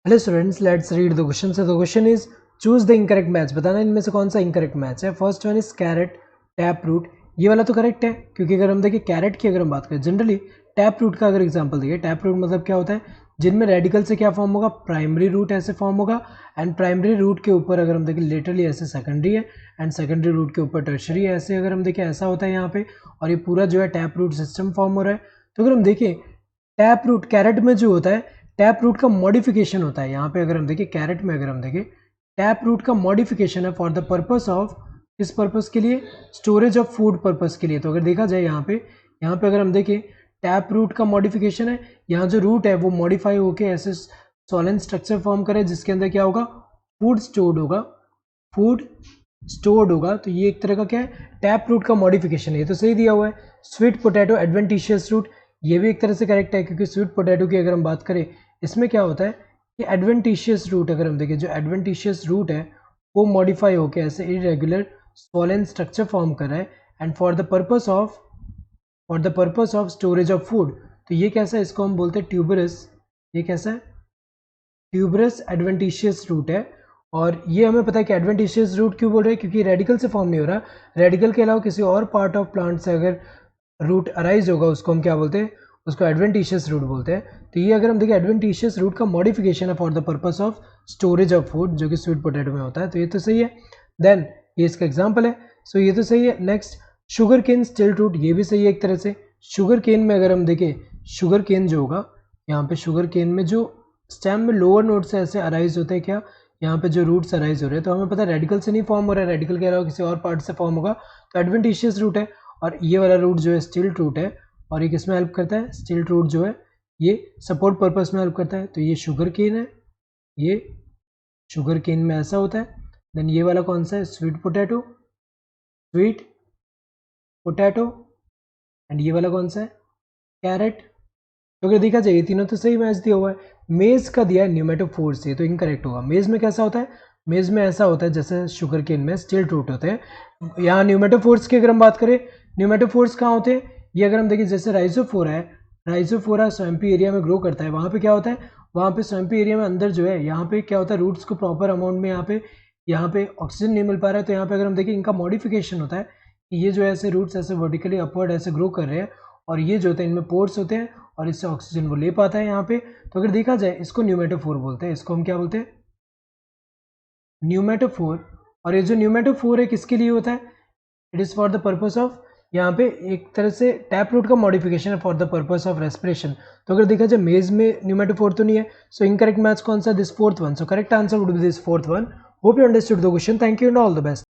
Hello students, let's read the question. So the question is choose the incorrect match. बताना इनमें से कौन सा इनकरेक्ट मैच है। First one is carrot, tap root. ये वाला तो करेक्ट है, क्योंकि अगर हम देखें कैरेट की अगर हम बात करें, जनरली टैप रूट का अगर एग्जांपल देखिए, टैप रूट मतलब क्या होता है, जिनमें रेडिकल से क्या फॉर्म होगा, प्राइमरी रूट ऐसे फॉर्म होगा। एंड प्राइमरी रूट के ऊपर अगर हम देखें लेटरली ऐसे सेकेंडरी है, एंड सेकेंडरी रूट के ऊपर टर्शरी है, ऐसे अगर हम देखें ऐसा होता है यहाँ पे। और ये पूरा जो है टैप रूट सिस्टम फॉर्म हो रहा है। तो अगर हम देखें टैप रूट कैरेट में जो होता है, टैप रूट का मॉडिफिकेशन होता है। यहाँ पे अगर हम देखें कैरेट में अगर हम देखें, टैप रूट का मॉडिफिकेशन है फॉर द पर्पस ऑफ, किस पर्पस के लिए, स्टोरेज ऑफ फूड पर्पस के लिए। तो अगर देखा जाए यहाँ पे अगर हम देखें टैप रूट का मॉडिफिकेशन है, यहाँ जो रूट है वो मॉडिफाई होके ऐसे सॉलिड स्ट्रक्चर फॉर्म करे, जिसके अंदर क्या होगा, फूड स्टोर्ड होगा, फूड स्टोर्ड होगा। तो ये एक तरह का क्या है, टैप रूट का मॉडिफिकेशन है। ये तो सही दिया हुआ है। स्वीट पोटैटो एडवेंटिशियस रूट, ये भी एक तरह से करेक्ट है, क्योंकि स्वीट पोटैटो की अगर हम बात करें, इसमें क्या होता है कि एडवेंटिशियस रूट अगर हम देखें, जो एडवेंटिशियस रूट है वो मॉडिफाई होकर ऐसे इरेगुलर स्वॉलन स्ट्रक्चर फॉर्म कर रहा है, and for the purpose of storage of food. तो ये कैसा है, इसको हम बोलते हैं ट्यूबरस। ये कैसा है, ट्यूबरस एडवेंटिशियस रूट है। और ये हमें पता है कि एडवेंटिशियस रूट क्यों बोल रहे हैं, क्योंकि रेडिकल से फॉर्म नहीं हो रहा। रेडिकल के अलावा किसी और पार्ट ऑफ प्लांट से अगर रूट अराइज होगा, उसको हम क्या बोलते हैं, उसको एडवेंटिशियस रूट बोलते हैं। तो ये अगर हम देखें एडवेंटिशियस रूट का मॉडिफिकेशन है for the purpose of storage of food, जो कि स्वीट पोटैटो में होता है। तो ये तो सही है। देन ये इसका एग्जाम्पल है, सो ये तो सही है। नेक्स्ट शुगर केन स्टिल्ट रूट, ये भी सही है एक तरह से। शुगर केन में अगर हम देखें, शुगर केन जो होगा, यहाँ पे शुगर केन में जो स्टेम में लोअर नोड से ऐसे अराइज होते हैं, क्या यहाँ पे जो रूट्स अराइज हो रहे हैं, तो हमें पता है रेडिकल से नहीं फॉर्म हो रहा है, रेडिकल के अलावा किसी और पार्ट से फॉर्म होगा, तो एडवेंटिशियस रूट है। और ये वाला रूट जो है स्टिल्ट रूट है, और ये किस में हेल्प करता है, स्टिल्ट रूट जो है ये सपोर्ट पर्पस में हेल्प करता है। तो ये शुगर केन है, ये शुगर केन में ऐसा होता है। देन ये वाला कौन सा है, sweet potato, sweet potato. And ये वाला कौन सा है, कैरेट। तो अगर देखा जाए तीनों तो सही मैच दिया हुआ है। मेज का दिया है न्यूमेटोफोर से, तो इनकरेक्ट होगा। मेज में कैसा होता है, मेज में ऐसा होता है जैसे शुगर केन में स्टिल्ट रूट होते हैं। यहाँ न्यूमेटोफोर्स की अगर हम बात करें, न्यूमेटोफोर्स कहाँ होते हैं, ये अगर हम देखें जैसे राइजोफोरा है, राइजोफोरा स्वैम्पी एरिया में ग्रो करता है। वहाँ पे क्या होता है, वहाँ पे स्वैम्पी एरिया में अंदर जो है, यहाँ पे क्या होता है, रूट्स को प्रॉपर अमाउंट में यहाँ पे ऑक्सीजन नहीं मिल पा रहा है। तो यहाँ पे अगर हम देखें इनका मॉडिफिकेशन होता है कि ये जो है ऐसे रूट्स ऐसे वर्टिकली अपवर्ड ऐसे ग्रो कर रहे हैं, और ये जो होते हैं इनमें पोर्स होते हैं, और इससे ऑक्सीजन वो ले पाता है यहाँ पे। तो अगर देखा जाए इसको न्यूमेटोफोर बोलते हैं, इसको हम क्या बोलते हैं, न्यूमेटोफोर। और ये जो न्यूमेटोफोर है किसके लिए होता है, it is for the purpose of, यहाँ पे एक तरह से टैप रूट का मॉडिफिकेशन है for the purpose of respiration. तो अगर देखा जाए मेज में न्यूमेटोफोर तो नहीं है, सो इनकरेक्ट मैच कौन सा, this fourth one. So correct answer would be this fourth one. Hope you understood the question. Thank you and all the best.